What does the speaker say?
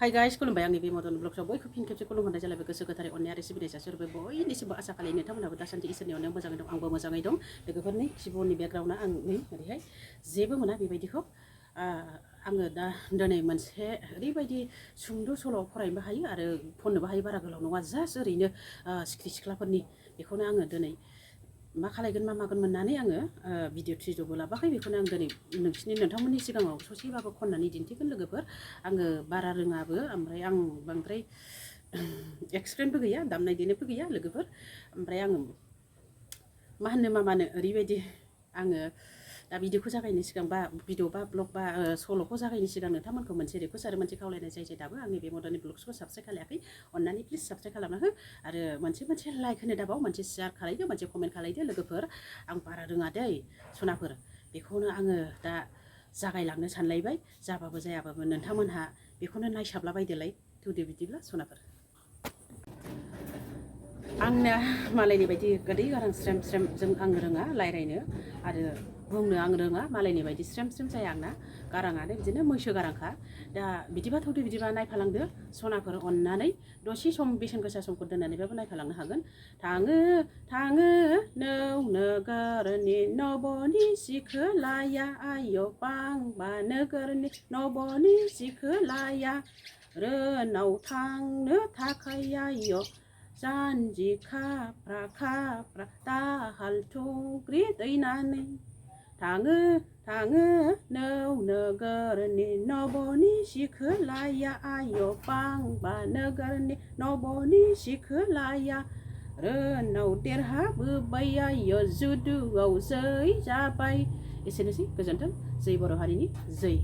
hi guys खुलुमबाय आंनि बे मदन ब्लगआव बयखौ फिन खेबसे खुलुमहरनाय जालायबाय गोसो गोथारै अननाय आरो सिबिनाय जासिहरबाय बयनिसिमबो आसा खालामो नोंथांमोनहाबो दासान्दि इसोरनि अननायाव मोजाङै दं आंबो मोजाङै दं लोगोफोरनि खिबुनि बेकग्राउन्डआ आं नै ओरैहाय जेबो मोना बेबायदिखौ आङो दा दिनै मोनसे ओरैबायदि सुंद' सल' फरायनोबो हायो आरो खननोबो हायो बारा गोलाव नङा जास्ट ओरैनो सिख्रि सिख्लाफोरनि बेखौनो आङो दिनै मा खालायगोन मा मागोन मोननानै आङो भिडिअ थिडिअबो लाबाखै बेखौनो आं दिनै नोंथांमोननि सिगाङाव ससेबाबो खननानै दिन्थिगोन लोगोफोर आङो बारा रोङाबो ओमफ्राय आं बांद्राय एक्सपिरियेन्सबो गैया दामनाय देनायबो गैया लोगोफोर ओमफ्राय आङो मा होननो मा मानो ओरैबायदि आङो दा भिडिअखौ जागायनो सिगां बा भिडिअ बा ब्लग बा सल'खौ जागायनो सिगां नोंथांमोनखौ मोनसे रिकुवेस्ट आरो मोनसे खावलायनाय जाय दाबो आंनि बे मदननि ब्लग्सखौ साबस्क्राइब खालायाखै अननानै प्लिज साबस्क्राइब खालामना हो आरो मोनसे लाइक होनो दाबाव मोनसे शेयार खालायदो मोनसे कमेन्ट खालायदो लोगोफोर आं बारा रोङा दै सनाफोर बेखौनो आङो दा जागायलांनो सानलायबाय जाबाबो जायाबाबो नोंथांमोनहा बेखौनो नायसाबलाबायदोलाय थुदो बिदिब्ला सनाफोर आंना मालायनि बायदि गोदै गारां स्रेम स्रेम जों आं रोङा रायज्लायनो आरो बुंनो आं रोङा मालायनि बायदि स्रेम स्रेम जाया आंना गाराङानो बिदिनो मैसो गारांखा दा बिदिबा थौदो बिदिबा नायफालांदो सनाफोर अननानै दसे सम बेसेन गोसा समखौ दोननानैबाबो नायफालांनो हागोन थाङो नौ नोगोरनि नब'नि सिखोलाया आय' बांबा नोगोरनि नब'नि सिखोलाया रोनाव थांनो थाखाय आय' जानजि खाफ्रा दाहाल थुंग्रि दैनानै थाङो नौ नोगोरनि नब'नि सिखोलाया आय' बांबा नोगोरनि नब'नि सिखोलाया रोनाव देरहाबोबाय आय' जुदुआव जै जाबाय एसेनोसै गोजोन्थों जै बर' हारिनि जै